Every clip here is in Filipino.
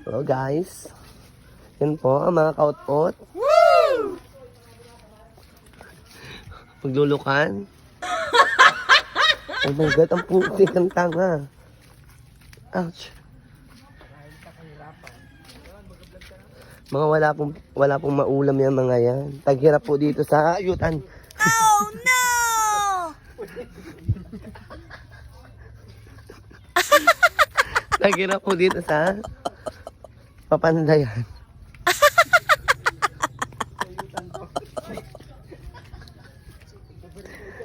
Hello guys. Yan po ang mga kaut-ot. Paglulukan. Oh my God, ang putik ng tanga. Ouch. Mga wala pong maulam yan mga yan. Taghirap po dito sa ayutan. Oh no! Taghirap po dito sa Papandayan.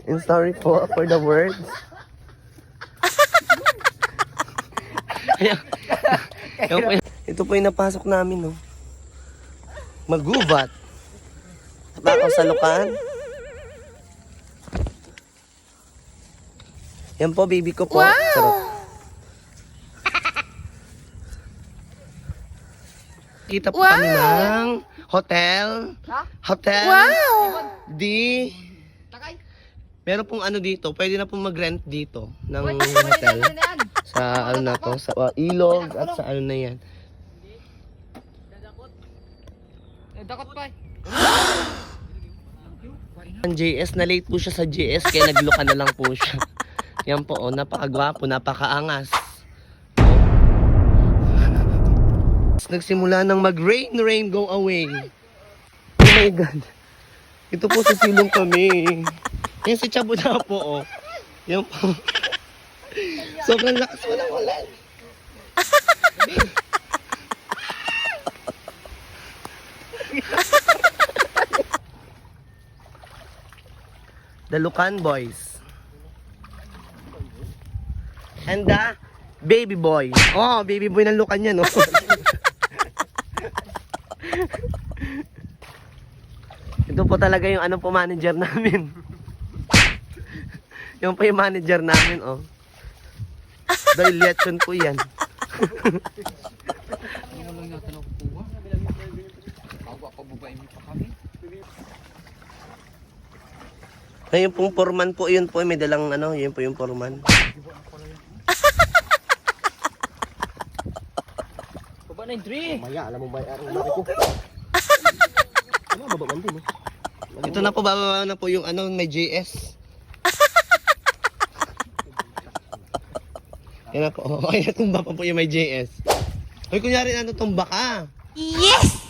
I'm sorry po for the words. Ito po yung napasok namin, no. Magubat. Bakaw sa lukan. Yan po, baby ko po. Wow! Sarap. Kita po kami ng hotel. Hotel. Wow! Di. Meron pong ano dito, pwede na pong mag-rent dito ng hotel. Sa ano na to, sa ilog at sa ano na yan. Dakot pa. Ang JS, na late po siya sa JS kaya nagluka na lang po siya. Yan po, oh, napakagwapo, napakaangas. Nagsimula ng mag-rain, rain, go away. Oh my God. Ito po sa silong kami. Yan si Chabo na po, oh. Yan po. Sobrang lakas mo ng ulan. The Lucan Boys. And the Baby Boy. Oh, Baby Boy ng Lucan yan, oh. Ito po talaga yung ano po manager namin. Yung po yung manager namin, oh. Dahil lechon po yan. Ayun pong foreman po, yun po, may dalang ano, yun po yung foreman. Baba na yung tree. Maya, alam mo ba, ang laki ko. Ano, babaman din, eh. Ito na po, bababa na po yung ano, may JS. Yan na po, oh, ay natumba pa po yung may JS. Hoy, kunyari ano, tumba ka. Yes!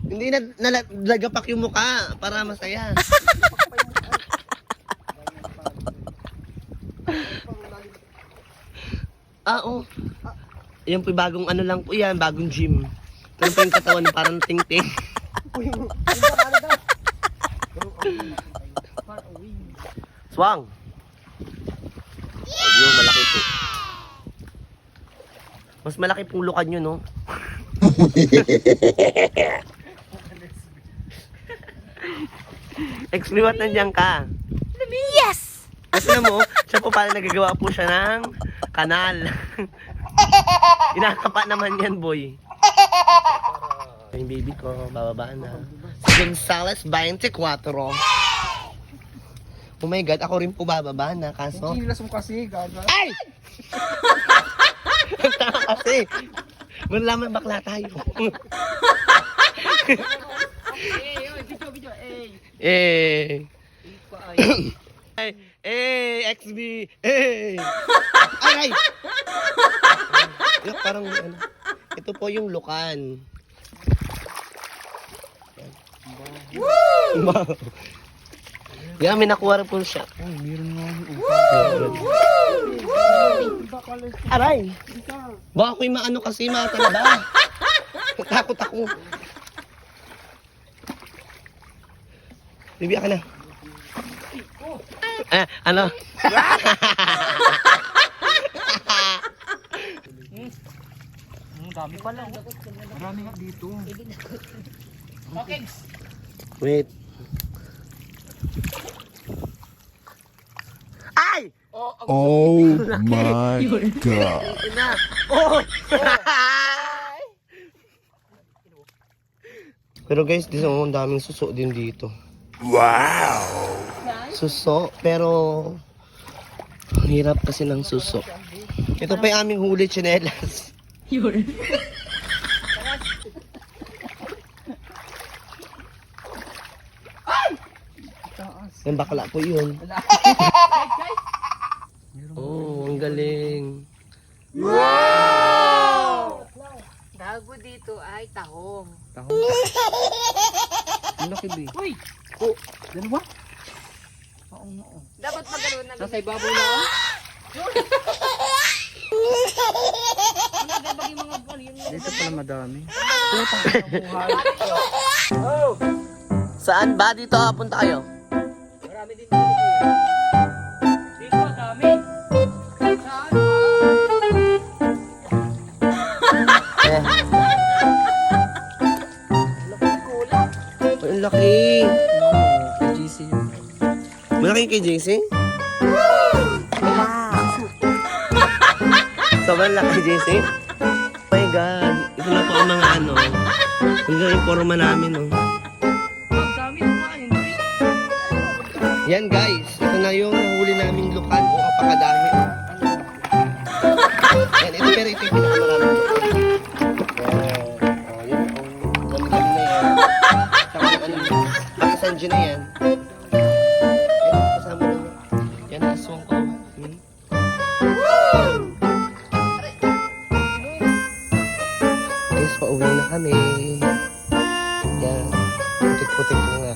Hindi na nalagapak yung mukha para masaya. Oo. Yan po yung bagong ano lang po yan, bagong gym. Ito po yung katawan na parang ting-ting. Swang! Ayun, malaki po. Mas malaki pong lukan nyo, no? Explain nandiyan ka. Yes! Kasi na mo, siya po pala nagagawa po siya ng kanal. Inakapa naman yan, boy. Yung baby ko, bababa na. Si Gonzales 24. Oh my God, ako rin po bababa na, kaso... Kinilas mo kasi, gaga. Ay! Ang tama kasi. Malaman bakla tayo. Video, Eh. XB. Aray! Parang ano. Ito po yung lukan. Wow! Yan, may nakuha rin po siya. Oh, meron nga yung Aray! Baka ako'y maano kasi matalaba. Takot ako. Bibiyak ka na. Ano? dami pala. Marami nga dito. Okay. Wait. Ay! Oh my God. Oh! Pero guys, dito ang daming suso din dito. Wow. Suso, pero ang hirap kasi ng suso. Ito pa yung aming huli, tsinelas. Yung bakla po yun. Oh, ang galing. Gago dito ay tahong. Taho. Ang laki ba? Uy! Dalawa? Oo nga. Dapat magkaroon ng... Nasa ibabaw na ako? Dito pala madami. Saan ba? Dito punta kayo? Marami din dito. Dito, dami. Eh. Ang laki. Kay GC yun. Malaki kay JC? Sobrang laki JC? Oh my God. Ito na po ang mga ano. Ito yung forma namin. Oh. Ang dami naman. Yan guys. Ito na yung nahuli naming lukan o kapakadami. Yan, ito pero ito yung pinakamarami. Yun. Dami-dami na yan. Saka ano, pakasanji na yan. Yan, kasama na. Yan, aswang ko. Guys, pauwi na kami. Yan. Putik-putik na nga.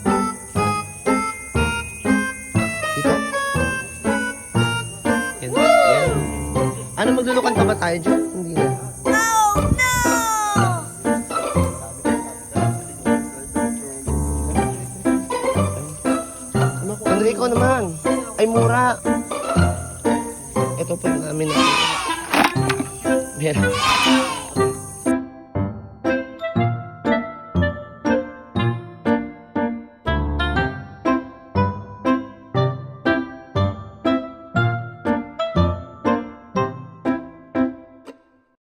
Dito. Yan. Yan. Ano, maglulukan pa ba tayo dyan? Hindi na. Enrico naman. Ay, mura. Ito po namin. Meron.